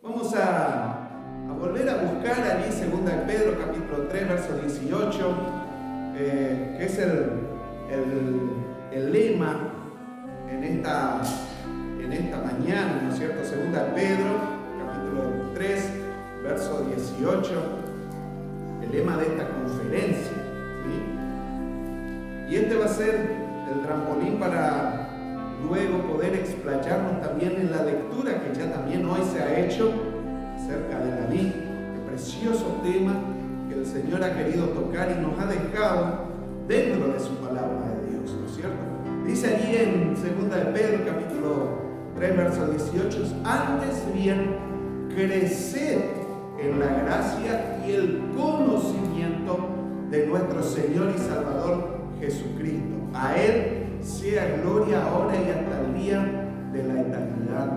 Vamos a volver a buscar allí 2 de Pedro capítulo 3 verso 18, que es el lema en esta mañana, ¿no es cierto? 2 de Pedro capítulo 3 verso 18, el lema de esta conferencia, ¿sí? Y este va a ser el trampolín para luego poder explayarnos también en la lectura que ya también hoy se ha hecho acerca de la vid, el precioso tema que el Señor ha querido tocar y nos ha dejado dentro de su palabra de Dios, ¿no es cierto? Dice allí en 2 de Pedro capítulo 3 verso 18, antes bien creced en la gracia y el conocimiento de nuestro Señor y Salvador Jesucristo. A Él sea gloria ahora y hasta el día de la eternidad.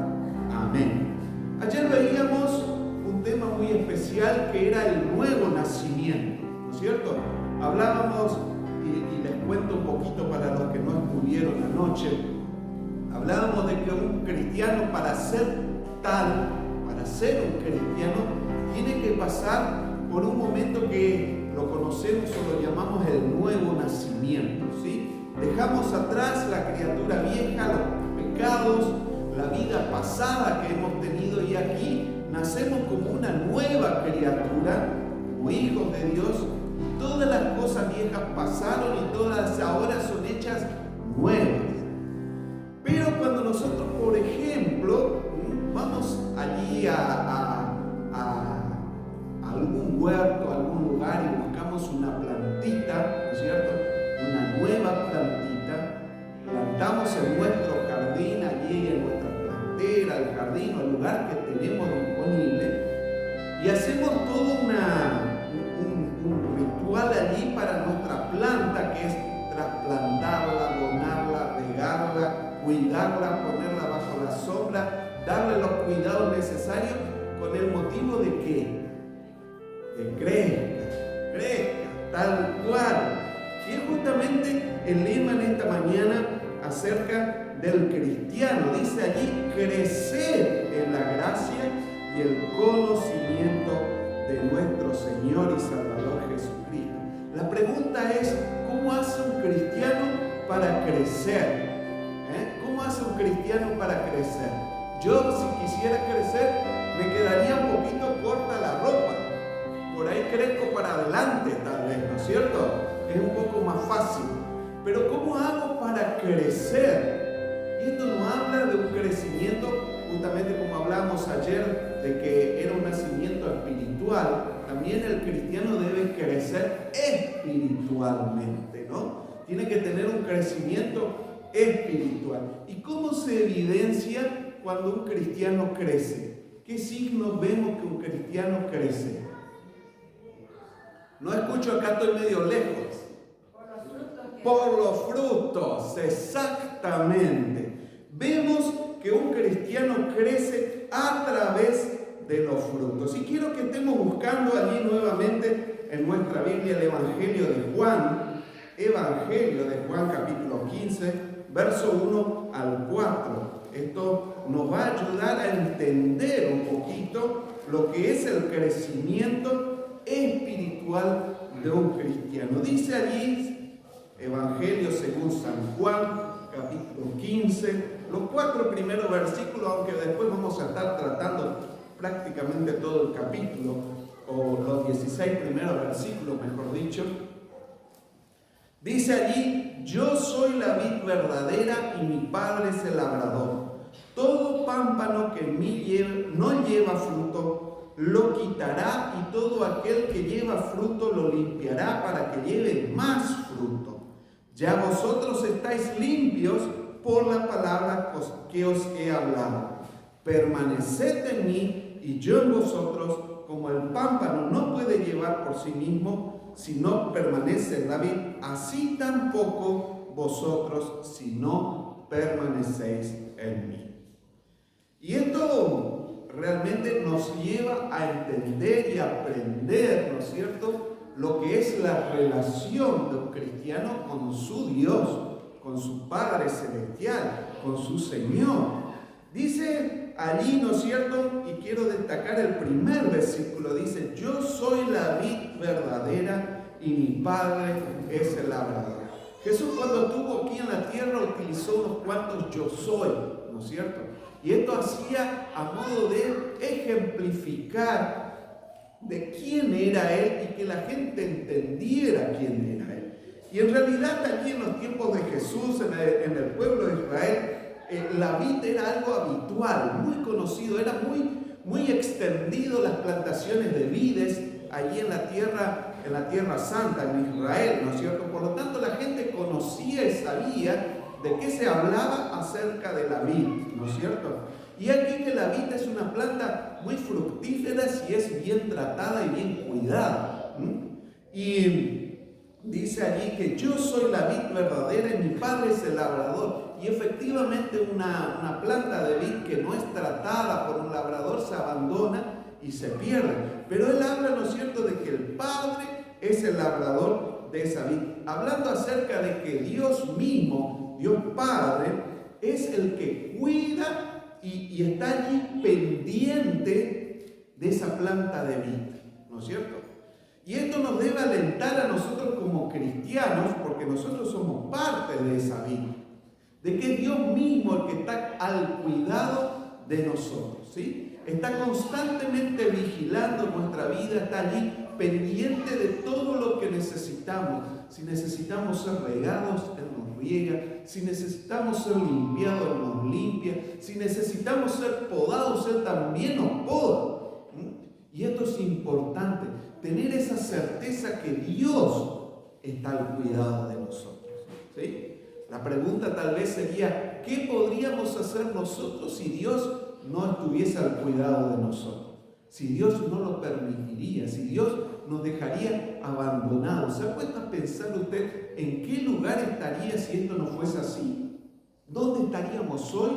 Amén. Ayer veíamos un tema muy especial que era el nuevo nacimiento, ¿no es cierto? Hablábamos, y les cuento un poquito para los que no estuvieron anoche, hablábamos de que un cristiano para ser un cristiano, tiene que pasar por un momento que lo conocemos o lo llamamos el nuevo nacimiento, ¿sí? Dejamos atrás la criatura vieja, los pecados, la vida pasada que hemos tenido y aquí nacemos como una nueva criatura, como hijos de Dios. Todas las cosas viejas pasaron y todas ahora son hechas nuevas. Pero cuando nosotros, por ejemplo, vamos allí a algún huerto, a algún lugar y buscamos una plantita, ¿no es cierto? Una nueva plantita, plantamos en nuestro jardín, allí en nuestra plantera, el jardín o el lugar que tenemos disponible, y hacemos todo un ritual allí para nuestra planta, que es trasplantarla, donarla, regarla, cuidarla, ponerla bajo la sombra, darle los cuidados necesarios con el motivo de que crezca, tal cual. Y es justamente el lema en esta mañana acerca del cristiano. Dice allí, crecer en la gracia y el conocimiento de nuestro Señor y Salvador Jesucristo. La pregunta es, ¿cómo hace un cristiano para crecer? ¿Cómo hace un cristiano para crecer? Yo, si quisiera crecer, me quedaría un poquito corta la ropa. Por ahí crezco para adelante, tal vez, ¿no es cierto? Es un poco más fácil. Pero ¿cómo hago para crecer? Y esto nos habla de un crecimiento, justamente como hablábamos ayer, de que era un nacimiento espiritual. También el cristiano debe crecer espiritualmente, ¿no? Tiene que tener un crecimiento espiritual. ¿Y cómo se evidencia cuando un cristiano crece? ¿Qué signos vemos que un cristiano crece? No escucho, acá estoy medio lejos. Por los frutos, exactamente. Vemos que un cristiano crece a través de los frutos. Y quiero que estemos buscando allí nuevamente en nuestra Biblia el Evangelio de Juan. Evangelio de Juan capítulo 15, verso 1 al 4. Esto nos va a ayudar a entender un poquito lo que es el crecimiento espiritual de un cristiano. Dice allí, Evangelio según San Juan, capítulo 15, los 4 primeros versículos, aunque después vamos a estar tratando prácticamente todo el capítulo, o los 16 primeros versículos, mejor dicho. Dice allí, yo soy la vid verdadera y mi Padre es el labrador. Todo pámpano que en mí no lleva fruto, lo quitará, y todo aquel que lleva fruto lo limpiará para que lleve más fruto. Ya vosotros estáis limpios por la palabra que os he hablado. Permaneced en mí y yo en vosotros, como el pámpano no puede llevar por sí mismo si no permanece en la vid, así tampoco vosotros si no permanecéis en mí. Y esto realmente nos lleva a entender y aprender, ¿no es cierto?, lo que es la relación de un cristiano con su Dios, con su Padre Celestial, con su Señor. Dice allí, ¿no es cierto?, y quiero destacar destacar el primer versículo. Dice, yo soy la vid verdadera y mi Padre es el labrador. Jesús cuando estuvo aquí en la tierra utilizó unos cuantos yo soy, ¿no es cierto? Y esto hacía a modo de ejemplificar de quién era Él y que la gente entendiera quién era Él. Y en realidad allí en los tiempos de Jesús, en el pueblo de Israel, la vid era algo habitual, muy conocido, era muy extendido las plantaciones de vides allí en la Tierra Santa, en Israel, ¿no es cierto? Por lo tanto, la gente conocía y sabía de qué se hablaba acerca de la vid, ¿no es cierto? Y aquí que la vid es una planta muy fructífera si es bien tratada y bien cuidada. Y dice allí que yo soy la vid verdadera y mi Padre es el labrador. Y efectivamente una planta de vid que no es tratada por un labrador se abandona y se pierde. Pero él habla, ¿no es cierto?, de que el Padre es el labrador de esa vid. Hablando acerca de que Dios mismo, Dios Padre, es el que cuida y está allí pendiente de esa planta de vid, ¿no es cierto? Y esto nos debe alentar a nosotros como cristianos, porque nosotros somos parte de esa vid, de que es Dios mismo el que está al cuidado de nosotros, ¿sí? Está constantemente vigilando nuestra vida, está allí pendiente de todo lo que necesitamos. Si necesitamos ser regados, Él nos riega. Si necesitamos ser limpiados, Él nos limpia. Si necesitamos ser podados, Él también nos poda. Y esto es importante, tener esa certeza que Dios está al cuidado de nosotros, ¿sí? La pregunta tal vez sería, ¿qué podríamos hacer nosotros si Dios no estuviese al cuidado de nosotros? Si Dios no lo permitiría, si Dios nos dejaría abandonados. ¿Se ha puesto a pensar usted en qué lugar estaría si esto no fuese así? ¿Dónde estaríamos hoy?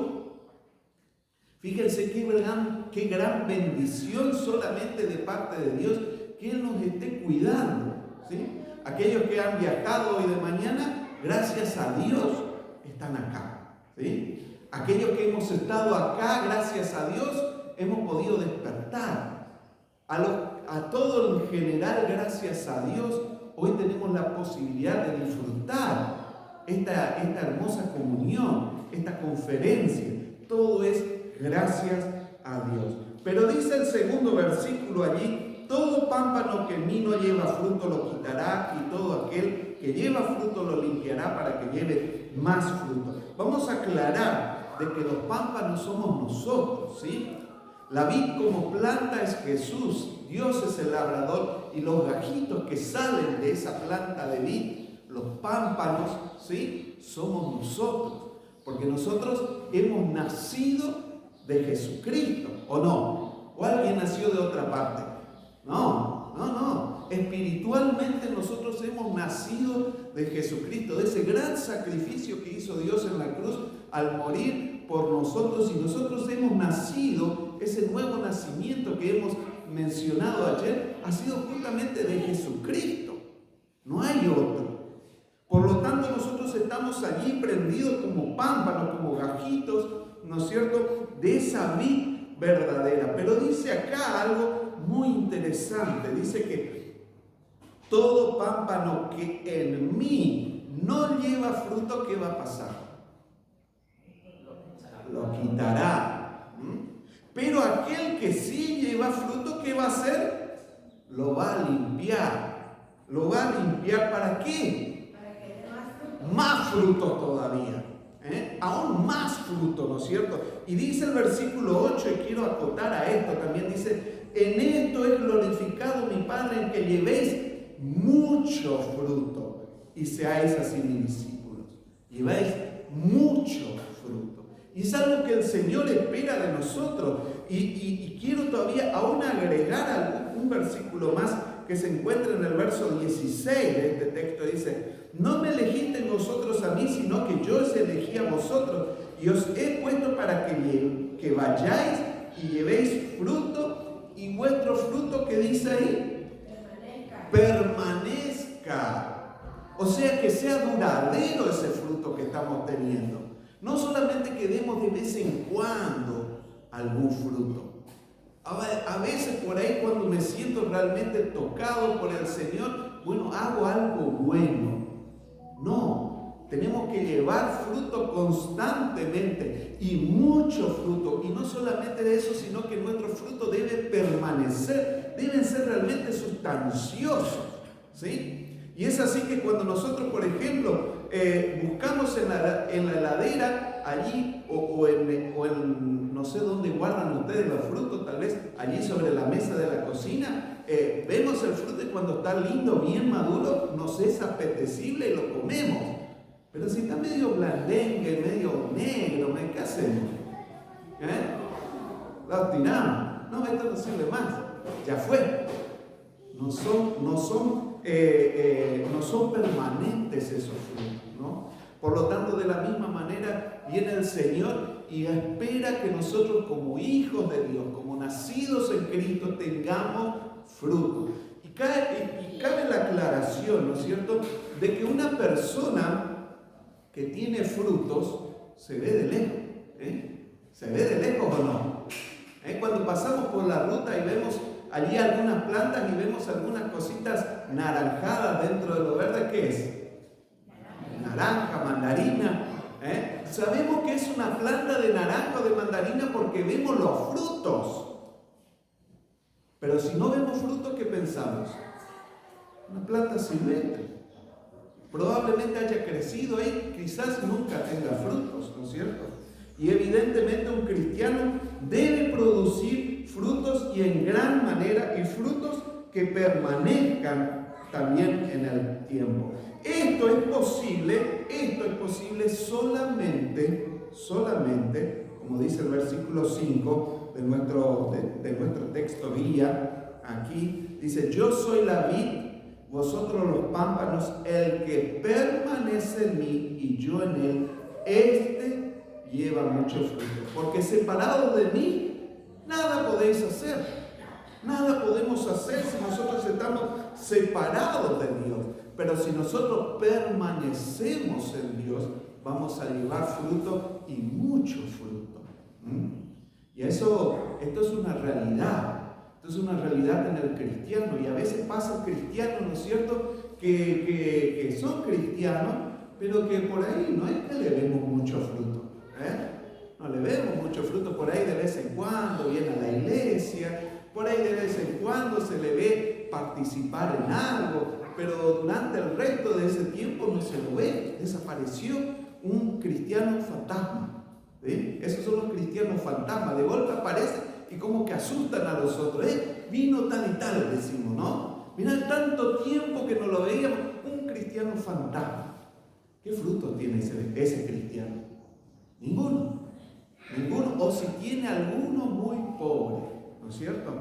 Fíjense qué gran bendición solamente de parte de Dios que Él nos esté cuidando, ¿sí? Aquellos que han viajado hoy de mañana, gracias a Dios, están acá, ¿sí? Aquellos que hemos estado acá, gracias a Dios, hemos podido despertar. A todo en general, gracias a Dios, hoy tenemos la posibilidad de disfrutar esta hermosa comunión, esta conferencia. Todo es gracias a Dios. Pero dice el segundo versículo allí, todo pámpano que en mí no lleva fruto lo quitará y todo aquel que lleva fruto lo limpiará para que lleve más fruto. Vamos a aclarar de que los pámpanos somos nosotros, ¿sí? La vid como planta es Jesús, Dios es el labrador y los gajitos que salen de esa planta de vid, los pámpanos, ¿sí? Somos nosotros, porque nosotros hemos nacido de Jesucristo, ¿o no? ¿O alguien nació de otra parte? No. Espiritualmente nosotros hemos nacido de Jesucristo, de ese gran sacrificio que hizo Dios en la cruz al morir por nosotros, y nosotros hemos nacido, ese nuevo nacimiento que hemos mencionado ayer, ha sido justamente de Jesucristo. No hay otro. Por lo tanto, nosotros estamos allí prendidos como pámpanos, como gajitos, ¿no es cierto?, de esa vid verdadera. Pero dice acá algo muy interesante. Dice que todo pámpano que en mí no lleva fruto, ¿qué va a pasar? Lo quitará. Pero aquel que sí lleva fruto, ¿qué va a hacer? Lo va a limpiar. ¿Lo va a limpiar para qué? Para que dé más fruto todavía. Aún más fruto, ¿no es cierto? Y dice el versículo 8, y quiero acotar a esto también, dice, en esto es glorificado mi Padre, en que llevéis mucho fruto y seáis así mis discípulos. Lleváis mucho fruto. Y es algo que el Señor espera de nosotros. Y quiero todavía aún agregar un versículo más que se encuentra en el verso 16 de este texto. Dice, no me elegisteis vosotros a mí, sino que yo os elegí a vosotros y os he puesto para que vayáis y llevéis fruto, y vuestro fruto, ¿qué dice ahí? Permanezca. O sea, que sea duradero ese fruto que estamos teniendo. No solamente que demos de vez en cuando algún fruto. A veces por ahí cuando me siento realmente tocado por el Señor, bueno, hago algo bueno. No, tenemos que llevar fruto constantemente y mucho fruto. Y no solamente de eso, sino que nuestro fruto debe permanecer, deben ser realmente sustanciosos, ¿sí? Y es así que cuando nosotros, por ejemplo, buscamos en la heladera allí o en no sé dónde guardan ustedes los frutos, tal vez allí sobre la mesa de la cocina, vemos el fruto y cuando está lindo, bien maduro, nos es apetecible y lo comemos. Pero si está medio blandengue, medio negro, ¿qué hacemos? Lo tiramos. No, esto no sirve más. Ya fue. No son permanentes esos frutos, ¿no? Por lo tanto, de la misma manera viene el Señor y espera que nosotros como hijos de Dios, como nacidos en Cristo, tengamos fruto. Y cabe la aclaración, ¿no es cierto?, de que una persona que tiene frutos se ve de lejos. ¿Se ve de lejos o no? Cuando pasamos por la ruta y vemos allí algunas plantas y vemos algunas cositas naranjadas dentro de lo verde, ¿qué es? Naranja, mandarina. Sabemos que es una planta de naranja o de mandarina porque vemos los frutos. Pero si no vemos frutos, ¿qué pensamos? Una planta silvestre. Probablemente haya crecido ahí, quizás nunca tenga frutos, ¿no es cierto? Y evidentemente un cristiano debe producir frutos y en gran manera, y frutos que permanezcan también en el tiempo. Esto es posible solamente, como dice el versículo 5 de nuestro texto guía, aquí dice: yo soy la vid, vosotros los pámpanos, el que permanece en mí y yo en él, este lleva mucho fruto. Porque separados de mí, nada podéis hacer. Nada podemos hacer si nosotros estamos separados de Dios. Pero si nosotros permanecemos en Dios, vamos a llevar fruto y mucho fruto. Y esto es una realidad. Esto es una realidad en el cristiano. Y a veces pasa cristianos, ¿no es cierto?, que son cristianos, pero que por ahí no es que le vemos mucho fruto. No le vemos mucho fruto. Por ahí de vez en cuando viene a la iglesia, por ahí de vez en cuando se le ve participar en algo, pero durante el resto de ese tiempo no se lo ve. Desapareció un cristiano fantasma. Esos son los cristianos fantasmas. De golpe aparecen y como que asustan a los otros. Vino tal y tal, decimos, ¿no? Mirá, tanto tiempo que no lo veíamos. Un cristiano fantasma. ¿Qué fruto tiene ese cristiano? Ninguno. O si tiene alguno, muy pobre, ¿no es cierto?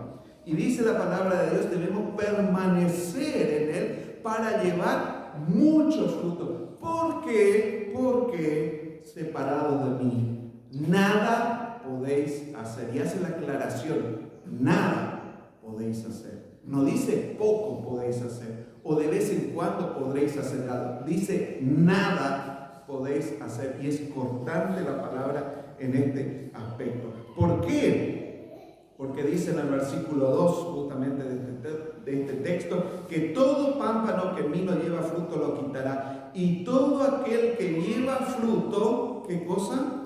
Y dice la palabra de Dios, debemos permanecer en él para llevar mucho fruto. ¿Por qué? Porque separados de mí, nada podéis hacer. Y hace la aclaración: nada podéis hacer. No dice poco podéis hacer o de vez en cuando podréis hacer algo. Dice nada podéis hacer. Y es cortante la palabra en este aspecto. ¿Por qué? Porque dice en el versículo 2 justamente de este texto que todo pámpano que en mí no lleva fruto lo quitará, y todo aquel que lleva fruto, ¿qué cosa?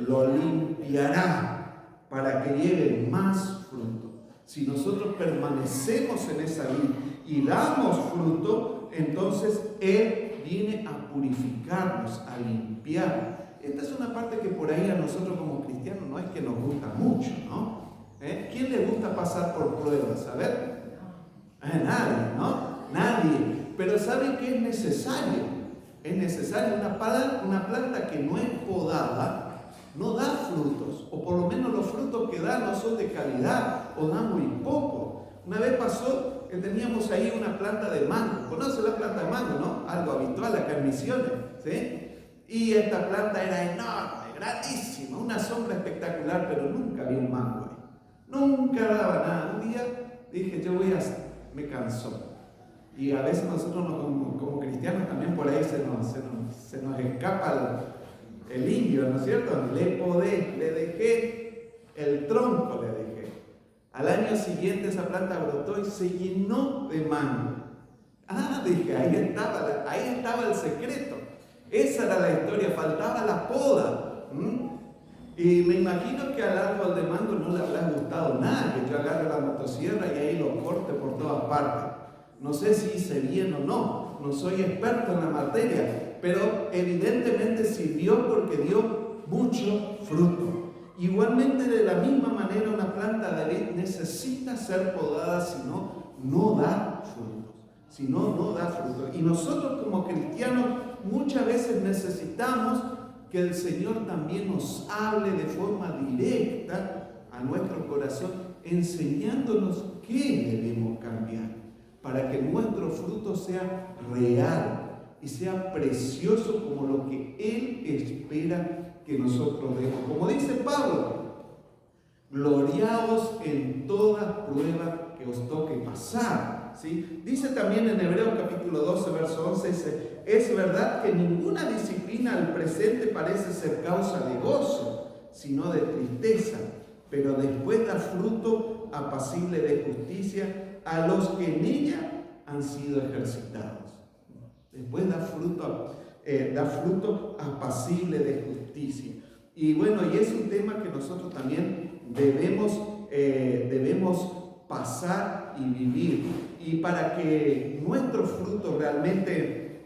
Lo limpiará para que lleve más fruto. Si nosotros permanecemos en esa vid y damos fruto, entonces Él viene a purificarnos, a limpiar. Esta es una parte que por ahí a nosotros como cristianos no es que nos gusta mucho, ¿no? ¿Quién le gusta pasar por pruebas? A ver, nadie, ¿no? Nadie. Pero ¿saben qué es necesario? Es necesario una planta que no es podada, no da frutos, o por lo menos los frutos que da no son de calidad, o da muy poco. Una vez pasó que teníamos ahí una planta de mango. ¿Conoce la planta de mango, no? Algo habitual acá en Misiones, ¿sí? Y esta planta era enorme, grandísima, una sombra espectacular, pero nunca había un mango ahí. Nunca daba nada. Un día dije, me cansó. Y a veces nosotros como cristianos también por ahí se nos escapa el indio, ¿no es cierto? Le dejé el tronco, le dejé. Al año siguiente esa planta brotó y se llenó de mango. Ah, dije, ahí estaba el secreto. Esa era la historia, faltaba la poda. Y me imagino que al árbol de mango no le habrá gustado nada, que yo agarre la motosierra y ahí lo corte por todas partes. No sé si hice bien o no, no soy experto en la materia, pero evidentemente sirvió porque dio mucho fruto. Igualmente, de la misma manera, una planta de vid necesita ser podada, si no, no da frutos. Si no, no da frutos. Y nosotros como cristianos muchas veces necesitamos que el Señor también nos hable de forma directa a nuestro corazón, enseñándonos qué debemos cambiar para que nuestro fruto sea real y sea precioso como lo que Él espera que nosotros demos. Como dice Pablo, gloriaos en toda prueba que os toque pasar. ¿Sí? Dice también en Hebreos capítulo 12, verso 11, dice, es verdad que ninguna disciplina al presente parece ser causa de gozo, sino de tristeza, pero después da fruto apacible de justicia a los que en ella han sido ejercitados. Después da fruto apacible de justicia. Y bueno, y es un tema que nosotros también debemos pasar y vivir. Y para que nuestro fruto realmente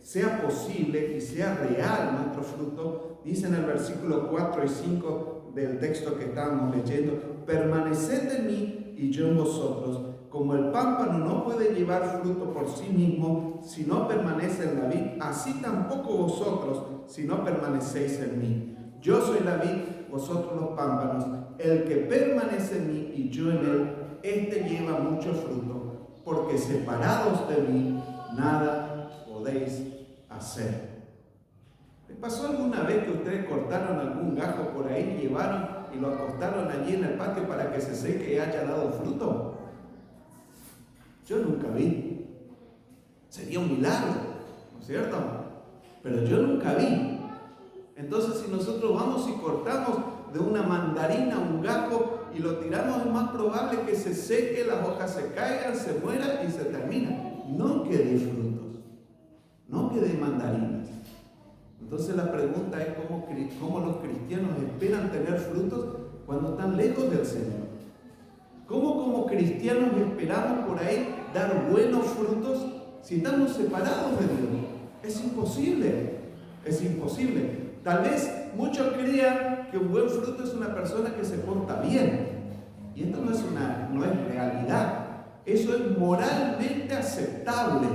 sea posible y sea real nuestro fruto, dice en el versículo 4 y 5 del texto que estábamos leyendo, permaneced en mí y yo en vosotros, como el pámpano no puede llevar fruto por sí mismo si no permanece en la vid, así tampoco vosotros si no permanecéis en mí. Yo soy la vid, vosotros los pámpanos. El que permanece en mí y yo en él, este lleva mucho fruto, porque separados de mí nada podéis hacer. ¿Les pasó alguna vez que ustedes cortaron algún gajo por ahí, llevaron y lo acostaron allí en el patio para que se seque y haya dado fruto? Yo nunca vi. Sería un milagro, ¿no es cierto? Pero yo nunca vi. Entonces, si nosotros vamos y cortamos de una mandarina un gajo y lo tiramos, es más probable que se seque, las hojas se caigan, se mueran y se termina. No que dé frutos, no que dé mandarinas. Entonces la pregunta es cómo los cristianos esperan tener frutos cuando están lejos del Señor. ¿Cómo como cristianos esperamos por ahí dar buenos frutos si estamos separados de Dios? Es imposible, es imposible. Tal vez muchos crean que un buen fruto es una persona que se porta bien. Y esto no es realidad. Eso es moralmente aceptable.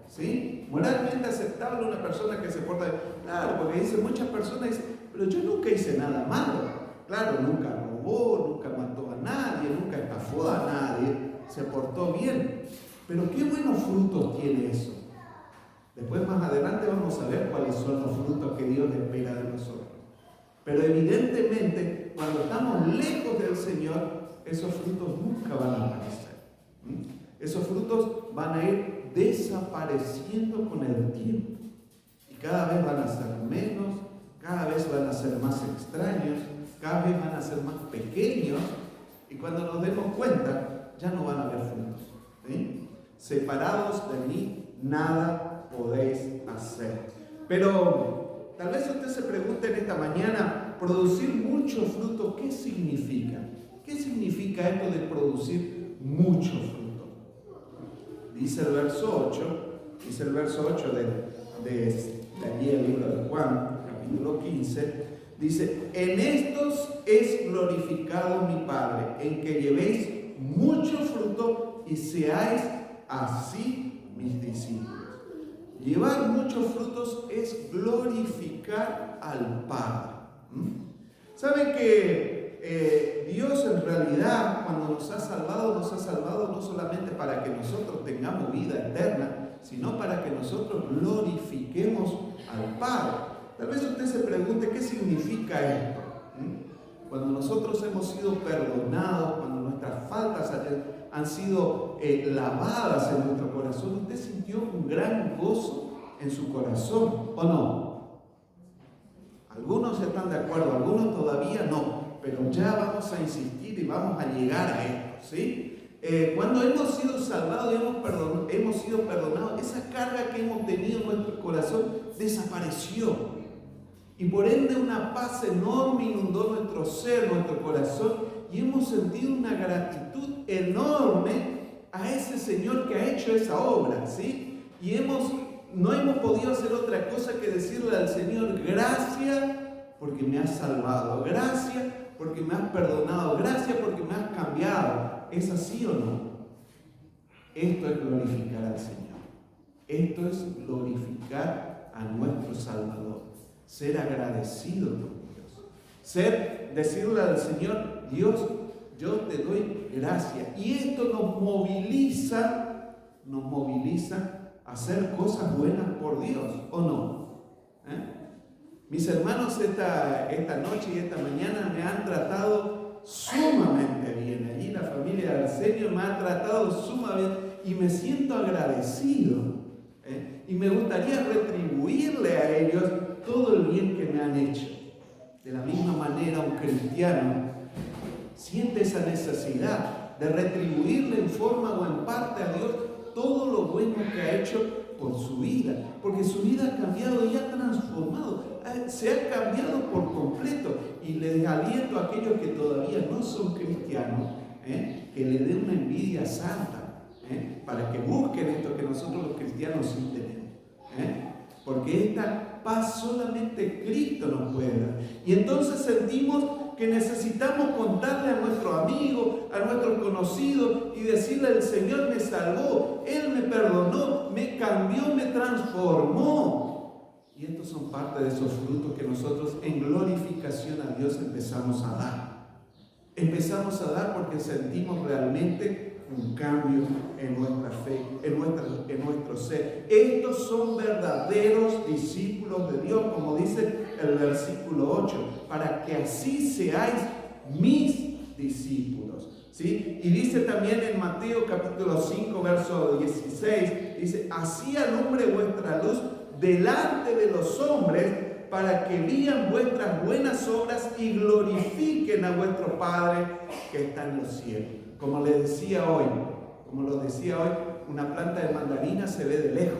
¿Sí? Moralmente aceptable una persona que se porta bien. Claro, porque muchas personas dicen, pero yo nunca hice nada malo. Claro, nunca robó, nunca mató a nadie, nunca estafó a nadie, se portó bien. Pero qué buenos frutos tiene eso. Después más adelante vamos a ver cuáles son los frutos que Dios espera de nosotros. Pero evidentemente, cuando estamos lejos del Señor, esos frutos nunca van a aparecer. Esos frutos van a ir desapareciendo con el tiempo. Y cada vez van a ser menos, cada vez van a ser más extraños, cada vez van a ser más pequeños. Y cuando nos demos cuenta, ya no van a haber frutos. ¿Sí? Separados de mí, nada podéis hacer. Pero tal vez usted se pregunte en esta mañana, producir mucho fruto, ¿qué significa? ¿Qué significa esto de producir mucho fruto? Dice el verso 8 de allí el libro de Juan, capítulo 15, dice, en estos es glorificado mi Padre, en que llevéis mucho fruto y seáis así mis discípulos. Llevar muchos frutos es glorificar al Padre. ¿Saben que Dios en realidad cuando nos ha salvado no solamente para que nosotros tengamos vida eterna, sino para que nosotros glorifiquemos al Padre? Tal vez usted se pregunte, ¿qué significa esto? Cuando nosotros hemos sido perdonados, cuando nuestras faltas han sido lavadas en nuestro corazón, ¿usted sintió un gran gozo en su corazón o no? Algunos están de acuerdo, algunos todavía no. pero ya vamos a insistir y vamos a llegar a esto, ¿sí? Cuando hemos sido salvados y hemos sido perdonados, esa carga que hemos tenido en nuestro corazón desapareció. Y por ende una paz enorme inundó nuestro ser, nuestro corazón, y hemos sentido una gratitud enorme a ese Señor que ha hecho esa obra, ¿sí? Y no hemos podido hacer otra cosa que decirle al Señor: gracias porque me has salvado, gracias porque me has perdonado, gracias porque me has cambiado. ¿Es así o no? Esto es glorificar al Señor. Esto es glorificar a nuestro Salvador. Ser agradecido con Dios. Decirle al Señor: Dios, yo te doy gracias. Y esto nos moviliza a hacer cosas buenas por Dios, ¿o no? Mis hermanos esta noche y esta mañana me han tratado sumamente bien. Allí la familia de Arsenio me ha tratado sumamente bien y me siento agradecido. Y me gustaría retribuirle a ellos todo el bien que me han hecho. De la misma manera, un cristiano siente esa necesidad de retribuirle en forma o en parte a Dios todo lo bueno que ha hecho por su vida, porque su vida ha cambiado y ha transformado, se ha cambiado por completo. Y les aliento a aquellos que todavía no son cristianos, que le den una envidia santa, para que busquen esto que nosotros los cristianos sí tenemos, porque esta paz solamente Cristo nos puede dar. Y entonces sentimos que necesitamos contarle a nuestro amigo, a nuestro conocido y decirle: el Señor me salvó, Él me perdonó, me cambió, me transformó. Y estos son parte de esos frutos que nosotros en glorificación a Dios empezamos a dar. Empezamos a dar porque sentimos realmente un cambio en nuestra fe, en nuestro ser. Estos son verdaderos discípulos de Dios, como dice el versículo 8, para que así seáis mis discípulos, ¿sí? Y dice también en Mateo capítulo 5, verso 16, dice: así alumbre vuestra luz delante de los hombres, para que vean vuestras buenas obras y glorifiquen a vuestro Padre que está en los cielos. Como lo decía hoy, una planta de mandarina se ve de lejos,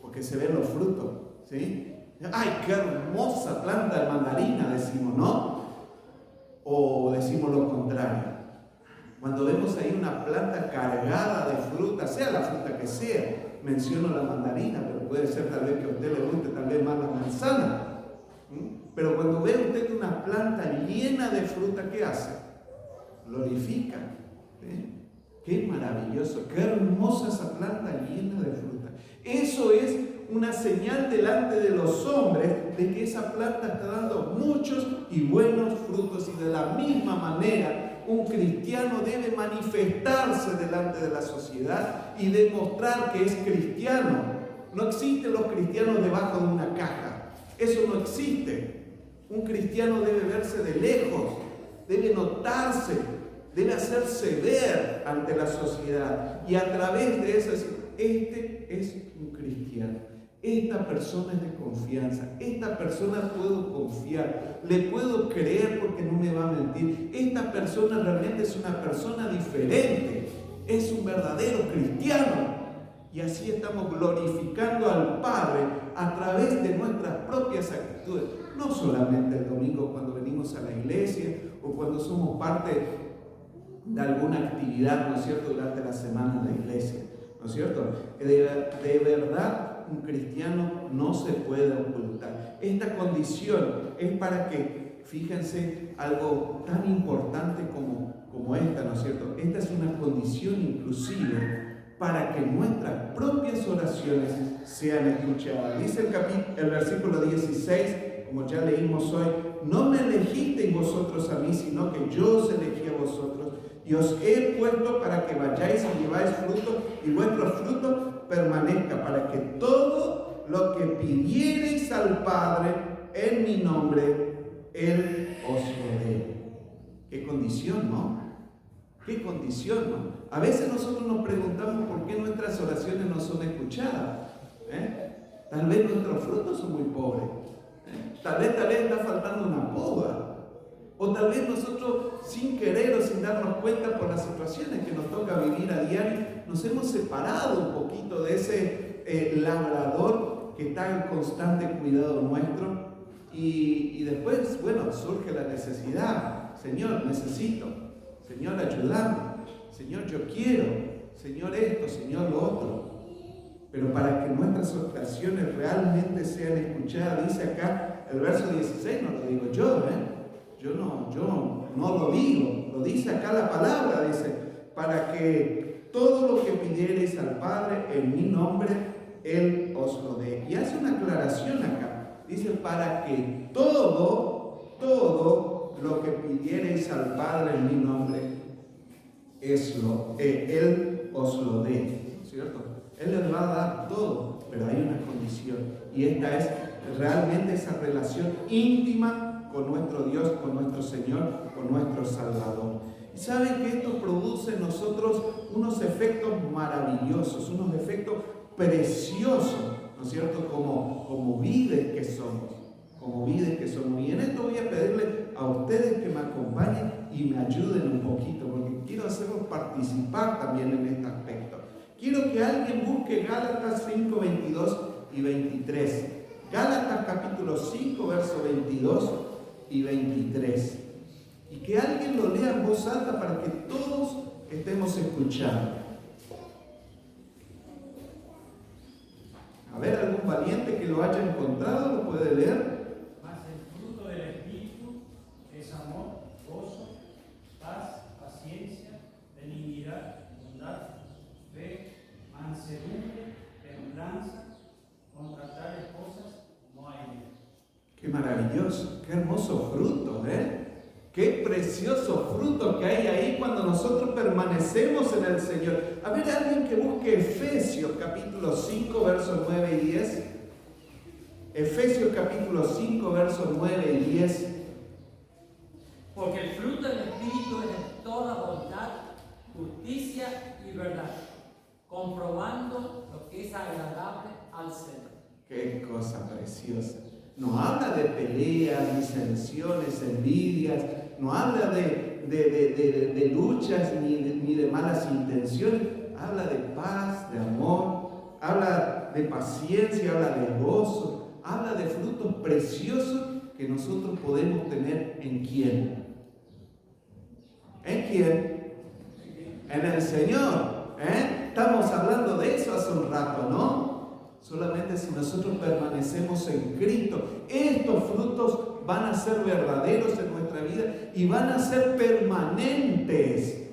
porque se ven los frutos, ¿sí? ¡Ay, qué hermosa planta de mandarina!, decimos, ¿no? O decimos lo contrario. Cuando vemos ahí una planta cargada de fruta, sea la fruta que sea, menciono la mandarina, pero puede ser tal vez que a usted le guste tal vez más la manzana. Pero cuando ve usted una planta llena de fruta, ¿qué hace? Glorifica. Qué maravilloso, qué hermosa esa planta llena de fruta. Eso es una señal delante de los hombres de que esa planta está dando muchos y buenos frutos. Y de la misma manera, un cristiano debe manifestarse delante de la sociedad y demostrar que es cristiano. No existen los cristianos debajo de una caja. Eso no existe. Un cristiano debe verse de lejos, debe notarse, debe hacerse ver ante la sociedad. Y a través de eso decir: este es un cristiano. Esta persona es de confianza. Esta persona puedo confiar. Le puedo creer porque no me va a mentir. Esta persona realmente es una persona diferente. Es un verdadero cristiano. Y así estamos glorificando al Padre a través de nuestras propias actitudes. No solamente el domingo cuando venimos a la iglesia o cuando somos parte de alguna actividad, ¿no es cierto?, durante la semana de la iglesia, ¿no es cierto? De verdad, un cristiano no se puede ocultar. Esta condición es para que, fíjense, algo tan importante como esta, ¿no es cierto? Esta es una condición inclusive para que nuestras propias oraciones sean escuchadas. Dice el versículo 16, como ya leímos hoy: no me elegisteis vosotros a mí, sino que yo os elegí a vosotros, y os he puesto para que vayáis y lleváis fruto, y vuestro fruto permanezca, para que todo lo que pidiereis al Padre en mi nombre, Él os lo dé. Qué condición, ¿no? Qué condición, ¿no? A veces nosotros nos preguntamos por qué nuestras oraciones no son escuchadas. Tal vez nuestros frutos son muy pobres. Tal vez está faltando una poda. O tal vez nosotros, sin querer o sin darnos cuenta por las situaciones que nos toca vivir a diario, nos hemos separado un poquito de ese labrador que está en constante cuidado nuestro. Y después, bueno, surge la necesidad. Señor, necesito. Señor, ayúdame. Señor, yo quiero. Señor, esto. Señor, lo otro. Pero para que nuestras oraciones realmente sean escuchadas, dice acá el verso 16, no lo digo yo, yo no lo digo, lo dice acá la palabra, dice, para que todo lo que pidiereis al Padre en mi nombre, Él os lo dé. Y hace una aclaración acá, dice, para que todo lo que pidiereis al Padre en mi nombre, Él os lo dé, ¿cierto? Él les va a dar todo, pero hay una condición, y esta es realmente esa relación íntima con nuestro Dios, con nuestro Señor, con nuestro Salvador. Y saben que esto produce en nosotros unos efectos maravillosos, unos efectos preciosos, ¿no es cierto? Como vides que somos, Y en esto voy a pedirle a ustedes que me acompañen y me ayuden un poquito, porque quiero hacerlos participar también en este aspecto. Quiero que alguien busque Gálatas 5, 22 y 23. Gálatas capítulo 5, verso 22 y 23. Y que alguien lo lea en voz alta para que todos estemos escuchando. A ver, algún valiente que lo haya encontrado, ¿lo puede leer? Mas el fruto del Espíritu es amor, gozo, paz, paciencia, benignidad, bondad, fe, mansedumbre, templanza. Contra tales cosas no hay ley. Qué maravilloso, qué hermoso fruto, Qué precioso fruto que hay ahí cuando nosotros permanecemos en el Señor. A ver, alguien que busque Efesios capítulo 5, versos 9 y 10. Efesios capítulo 5, versos 9 y 10. Porque el fruto del Espíritu es toda bondad, justicia y verdad, comprobando lo que es agradable al Señor. Qué cosa preciosa. No habla de peleas, disensiones, envidias, no habla de luchas ni de malas intenciones. Habla de paz, de amor, habla de paciencia, habla de gozo, habla de frutos preciosos que nosotros podemos tener ¿en quién? ¿En quién? En el Señor. Estamos hablando de eso hace un rato, ¿no? Solamente si nosotros permanecemos en Cristo, estos frutos van a ser verdaderos en nuestra vida y van a ser permanentes,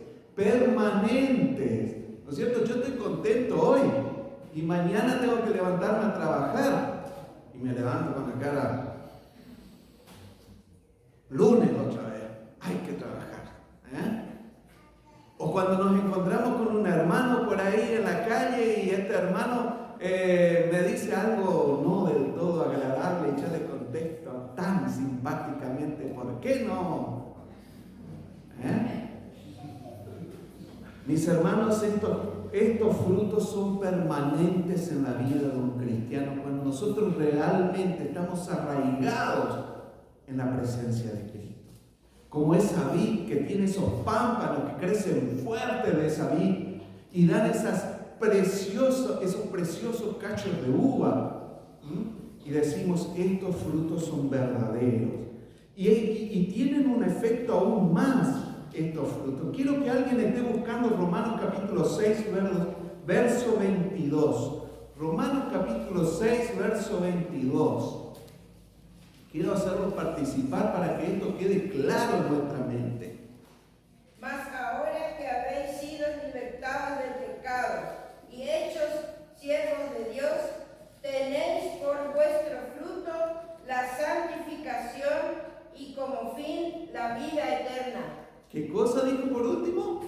¿no es cierto? Yo estoy contento hoy y mañana tengo que levantarme a trabajar y me levanto con la cara lunes otra vez, hay que trabajar, O cuando nos encontramos con un hermano por ahí en la calle y este hermano me dice algo no del todo agradable y yo le contesto tan simpáticamente, ¿por qué no? Mis hermanos, estos frutos son permanentes en la vida de un cristiano cuando nosotros realmente estamos arraigados en la presencia de Cristo. Como esa vid que tiene esos pámpanos que crecen fuertes de esa vid y dan esos preciosos cachos de uva. Y decimos, estos frutos son verdaderos. Y tienen un efecto aún más, estos frutos. Quiero que alguien esté buscando Romanos capítulo 6, verso 22. Romanos capítulo 6, verso 22. Quiero hacerlos participar para que esto quede claro en nuestra mente. Mas ahora que habéis sido libertados del pecado y hechos siervos de Dios, tenéis por vuestro fruto la santificación y como fin la vida eterna. ¿Qué cosa dijo por último?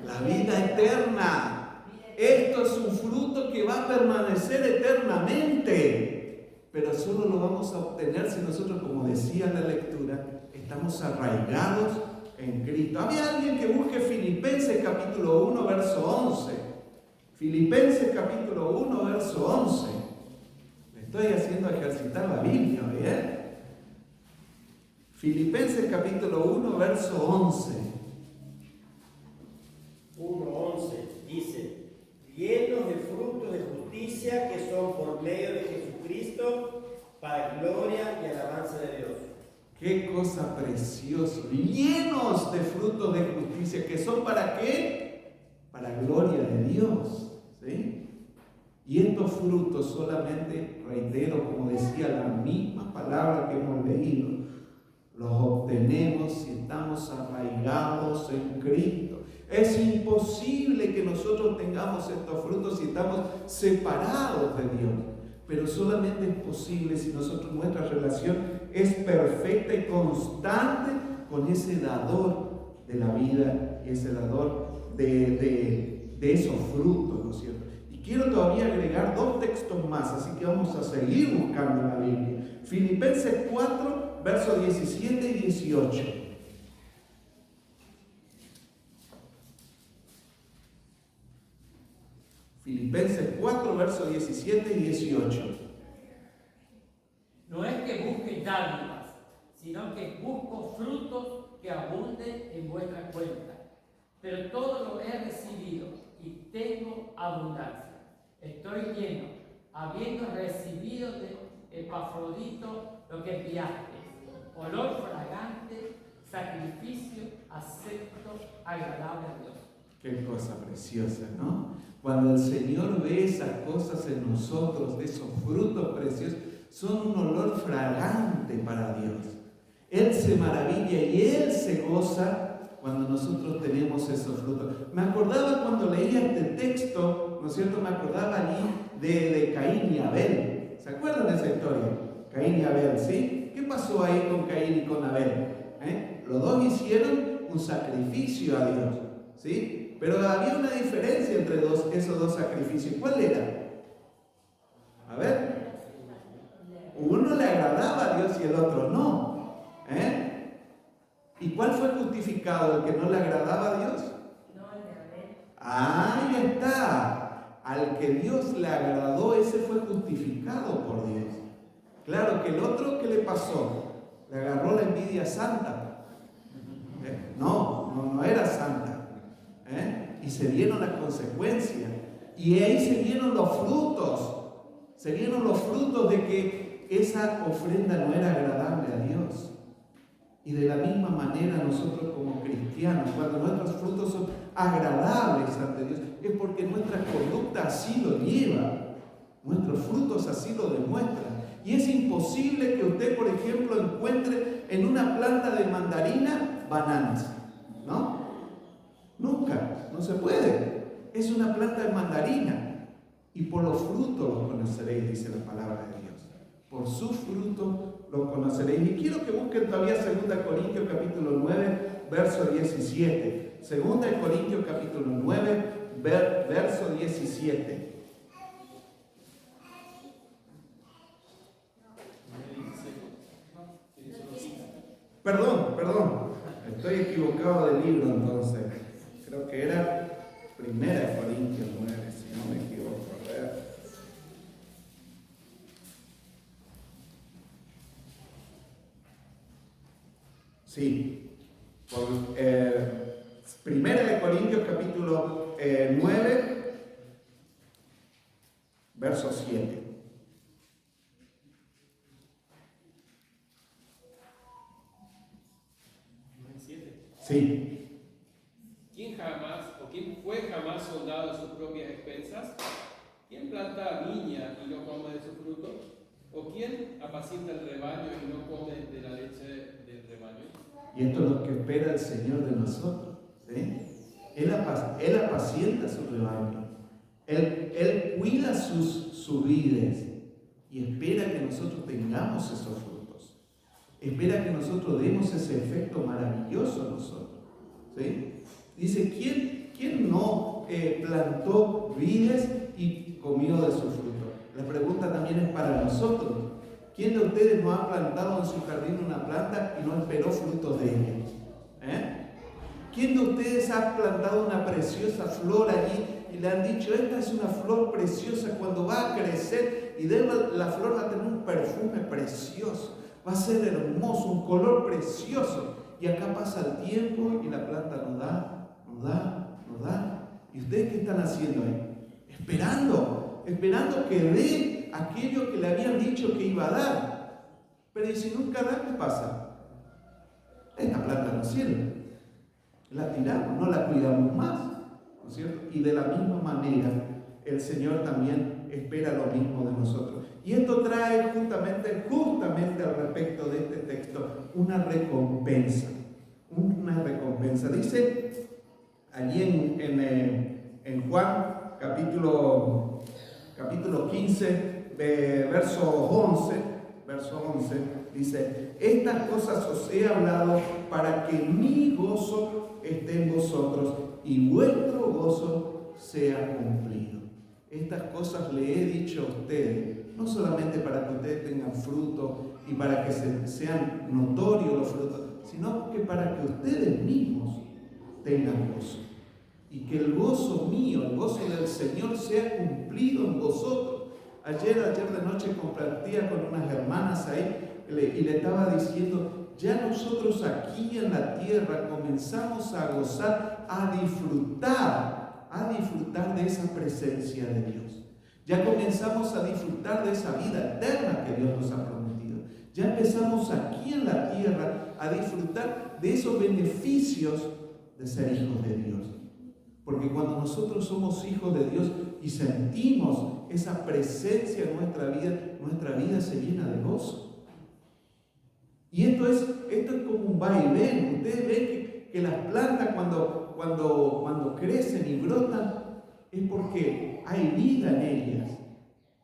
La vida eterna. Esto es un fruto que va a permanecer eternamente. Pero solo lo vamos a obtener si nosotros, como decía en la lectura, estamos arraigados en Cristo. Había alguien que busque Filipenses capítulo 1, verso 11. Filipenses capítulo 1, verso 11. Me estoy haciendo ejercitar la Biblia, ¿bien? Filipenses capítulo 1, verso 11. 1:11 dice: llenos de frutos de justicia que son por medio de Jesucristo, para gloria y alabanza de Dios. Qué cosa preciosa, llenos de frutos de justicia, que son ¿para qué? Para gloria de Dios, ¿sí? Y estos frutos solamente, reitero, como decía la misma palabra que hemos leído, los obtenemos si estamos arraigados en Cristo. Es imposible que nosotros tengamos estos frutos si estamos separados de Dios, pero solamente es posible si nuestra relación es perfecta y constante con ese dador de la vida y ese dador de esos frutos, ¿no es cierto? Y quiero todavía agregar 2 textos más, así que vamos a seguir buscando en la Biblia. Filipenses 4, versos 17 y 18. Filipenses 4, versos 17 y 18. No es que busque dádivas, sino que busco frutos que abunden en vuestra cuenta. Pero todo lo he recibido y tengo abundancia. Estoy lleno, habiendo recibido de Epafrodito lo que enviaste, olor fragante, sacrificio acepto, agradable a Dios. Qué cosa preciosa, ¿no? Cuando el Señor ve esas cosas en nosotros, de esos frutos preciosos, son un olor fragante para Dios. Él se maravilla y Él se goza cuando nosotros tenemos esos frutos. Me acordaba cuando leía este texto, ¿no es cierto? Me acordaba allí de Caín y Abel. ¿Se acuerdan de esa historia? Caín y Abel, ¿sí? ¿Qué pasó ahí con Caín y con Abel? Los dos hicieron un sacrificio a Dios, ¿sí? Pero había una diferencia entre esos dos sacrificios. ¿Cuál era? A ver. Uno le agradaba a Dios y el otro no. ¿Y cuál fue justificado? ¿El que no le agradaba a Dios? No, el de Abel. Ahí está. Al que Dios le agradó, ese fue justificado por Dios. Claro que el otro, ¿qué le pasó? Le agarró la envidia santa. No era santa. Y se vieron las consecuencias. Y ahí se vieron los frutos. Se vieron los frutos de que esa ofrenda no era agradable a Dios. Y de la misma manera nosotros como cristianos, cuando nuestros frutos son agradables ante Dios, es porque nuestra conducta así lo lleva. Nuestros frutos así lo demuestran. Y es imposible que usted, por ejemplo, encuentre en una planta de mandarina bananas, ¿no? Nunca, no se puede. Es una planta de mandarina. Y por los frutos los conoceréis, dice la palabra de Dios. Por sus frutos los conoceréis. Y quiero que busquen todavía 2 Corintios capítulo 9, verso 17. 2 Corintios capítulo 9, verso 17. Perdón. Estoy equivocado de libro entonces. Creo que era 1 Corintios 9, si no me equivoco. A ver. Sí. Por 1 Corintios capítulo 9, verso 7. Sí. ¿Quién fue jamás soldado a sus propias expensas? ¿Quién planta viña y no come de su fruto? ¿O quién apacienta el rebaño y no come de la leche del rebaño? Y esto es lo que espera el Señor de nosotros, ¿sí? Él apacienta su rebaño. Él cuida sus vides y espera que nosotros tengamos esos frutos. Espera que nosotros demos ese efecto maravilloso a nosotros, ¿sí? Dice, ¿quién no plantó vides y comió de su fruto? La pregunta también es para nosotros. ¿Quién de ustedes no ha plantado en su jardín una planta y no esperó frutos de ella? ¿Quién de ustedes ha plantado una preciosa flor allí y le han dicho, esta es una flor preciosa, cuando va a crecer y la flor va a tener un perfume precioso? va a ser hermoso, un color precioso. Y acá pasa el tiempo y la planta no da. ¿Y ustedes qué están haciendo ahí? Esperando que dé aquello que le habían dicho que iba a dar. Pero ¿y si nunca da, qué pasa? Esta planta no sirve. La tiramos, no la cuidamos más, ¿no es cierto? Y de la misma manera, el Señor también espera lo mismo de nosotros. Y esto trae justamente al respecto de este texto, una recompensa. Dice allí en Juan, capítulo 15, verso 11, dice: estas cosas os he hablado para que mi gozo esté en vosotros y vuestro gozo sea cumplido. Estas cosas le he dicho a ustedes, no solamente para que ustedes tengan fruto y para que sean notorios los frutos, sino que para que ustedes mismos tengan gozo. Y que el gozo mío, el gozo del Señor sea cumplido en vosotros. Ayer de noche compartía con unas hermanas ahí y le estaba diciendo: ya nosotros aquí en la tierra comenzamos a gozar, a disfrutar de esa presencia de Dios. Ya comenzamos a disfrutar de esa vida eterna que Dios nos ha prometido. Ya empezamos aquí en la tierra a disfrutar de esos beneficios de ser hijos de Dios. Porque cuando nosotros somos hijos de Dios y sentimos esa presencia en nuestra vida se llena de gozo. Y esto es como un vaivén. Ustedes ven que las plantas cuando crecen y brotan es porque hay vida en ellas.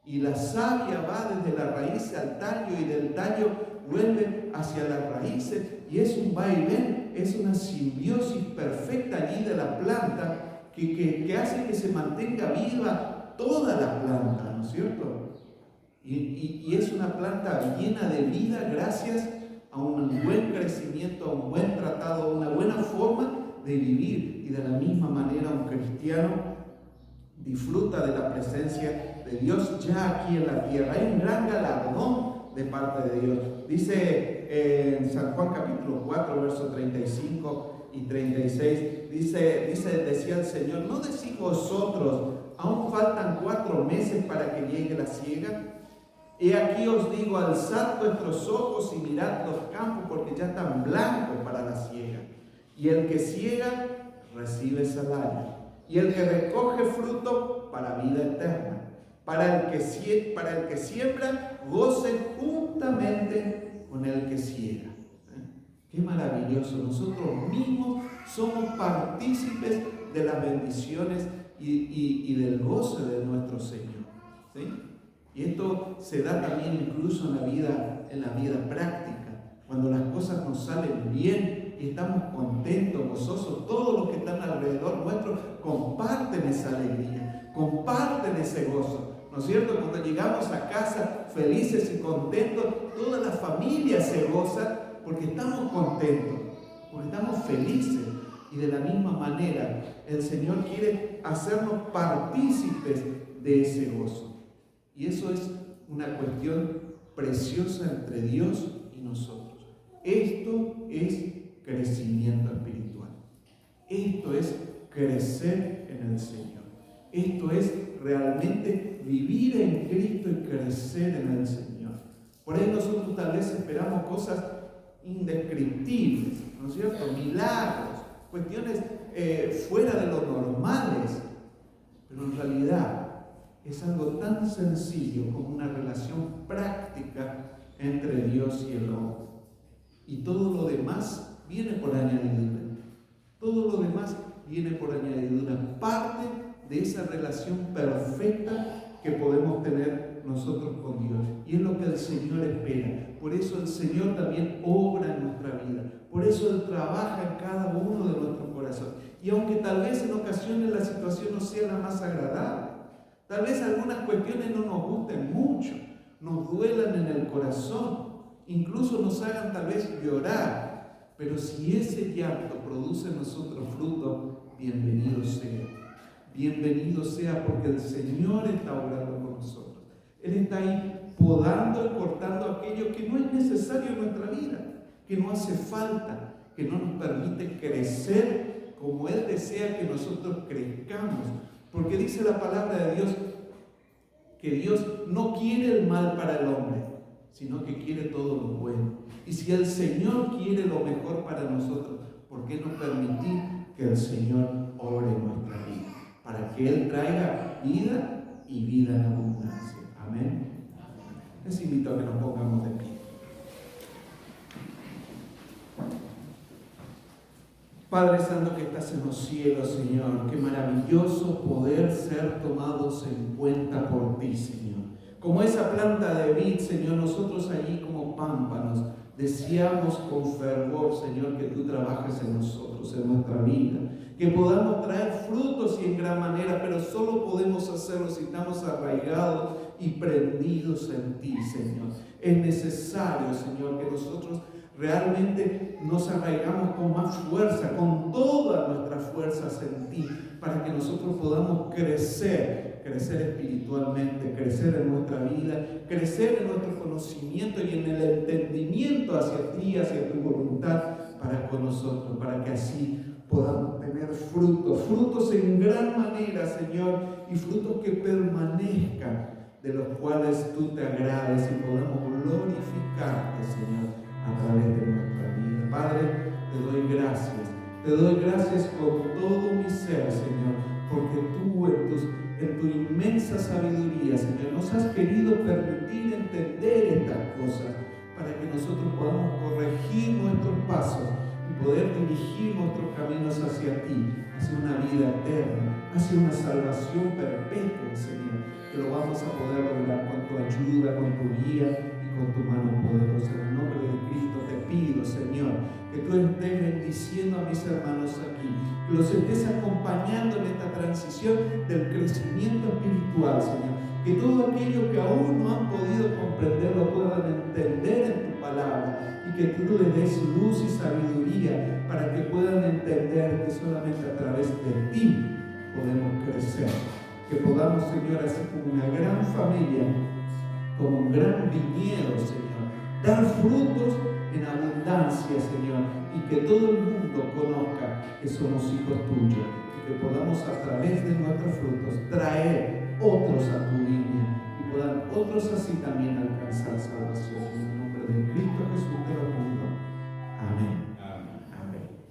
Y la savia va desde la raíz al tallo y del tallo vuelve hacia las raíces. Y es un vaivén, es una simbiosis perfecta allí de la planta que hace que se mantenga viva toda la planta, ¿no es cierto? Y es una planta llena de vida gracias a un buen crecimiento, a un buen tratado, a una buena forma de vivir. Y de la misma manera un cristiano disfruta de la presencia de Dios ya aquí en la tierra. Hay un gran galardón de parte de Dios. Dice en San Juan capítulo 4, versos 35 y 36, decía el Señor: ¿no decís vosotros, aún faltan 4 meses para que llegue la siega? He aquí os digo, alzad vuestros ojos y mirad los campos, porque ya están blancos para la siega. Y el que siega recibe salario, y el que recoge fruto para vida eterna. Para el que siembra, goce juntamente con el que siega. Qué maravilloso. Nosotros mismos somos partícipes de las bendiciones y del gozo de nuestro Señor, ¿sí? Y esto se da también incluso en la vida práctica. Cuando las cosas nos salen bien y estamos contentos, gozosos, todos los que están alrededor nuestro comparten esa alegría, comparten ese gozo. ¿No es cierto? Cuando llegamos a casa felices y contentos, toda la familia se goza porque estamos contentos, porque estamos felices. Y de la misma manera, el Señor quiere hacernos partícipes de ese gozo. Y eso es una cuestión preciosa entre Dios y nosotros. Esto es crecimiento espiritual. Esto es crecer en el Señor. Esto es realmente vivir en Cristo y crecer en el Señor. Por ahí nosotros tal vez esperamos cosas indescriptibles, ¿no es cierto? Milagros, cuestiones fuera de lo normales, pero en realidad es algo tan sencillo como una relación práctica entre Dios y el hombre. Y todo lo demás viene por añadidura. Todo lo demás viene por añadidura. Parte de esa relación perfecta que podemos tener nosotros con Dios. Y es lo que el Señor espera. Por eso el Señor también obra en nuestra vida. Por eso Él trabaja en cada uno de nuestros corazones. Y aunque tal vez en ocasiones la situación no sea la más agradable, tal vez algunas cuestiones no nos gusten mucho, nos duelan en el corazón, incluso nos hagan tal vez llorar, pero si ese llanto produce en nosotros fruto, bienvenido sea. Bienvenido sea, porque el Señor está obrando con nosotros. Él está ahí podando y cortando aquello que no es necesario en nuestra vida, que no hace falta, que no nos permite crecer como Él desea que nosotros crezcamos. Porque dice la palabra de Dios que Dios no quiere el mal para el hombre, sino que quiere todo lo bueno. Y si el Señor quiere lo mejor para nosotros, ¿por qué no permitir que el Señor obre en nuestra vida? Para que Él traiga vida y vida en abundancia. Amén. Les invito a que nos pongamos de pie. Padre Santo que estás en los cielos, Señor, qué maravilloso poder ser tomados en cuenta por ti, Señor. Como esa planta de vid, Señor, nosotros allí como pámpanos deseamos con fervor, Señor, que tú trabajes en nosotros, en nuestra vida, que podamos traer frutos y en gran manera, pero solo podemos hacerlo si estamos arraigados y prendidos en ti, Señor. Es necesario, Señor, que nosotros realmente nos arraigamos con más fuerza, con todas nuestras fuerzas en ti, para que nosotros podamos crecer espiritualmente, crecer en nuestra vida, crecer en nuestro conocimiento y en el entendimiento hacia ti, hacia tu voluntad para con nosotros, para que así podamos tener frutos en gran manera, Señor, y frutos que permanezcan, de los cuales tú te agrades y podamos glorificarte, Señor, a través de nuestra vida. Padre, te doy gracias con todo mi ser, Señor, porque tú en tu inmensa sabiduría, Señor, nos has querido permitir entender estas cosas para que nosotros podamos corregir nuestros pasos y poder dirigir nuestros caminos hacia ti, hacia una vida eterna, hacia una salvación perpetua, Señor, que lo vamos a poder lograr con tu ayuda, con tu guía, con tu mano poderosa. En el nombre de Cristo te pido, Señor, que tú estés bendiciendo a mis hermanos aquí, que los estés acompañando en esta transición del crecimiento espiritual, Señor, que todo aquello que aún no han podido comprender lo puedan entender en tu palabra, y que tú les des luz y sabiduría para que puedan entender que solamente a través de ti podemos crecer, que podamos, Señor, así como una gran familia, como un gran viñedo, Señor, dar frutos en abundancia, Señor, y que todo el mundo conozca que somos hijos tuyos, y que podamos a través de nuestros frutos traer otros a tu viña y puedan otros así también alcanzar salvación. En el nombre de Cristo Jesús te lo pido. Amén.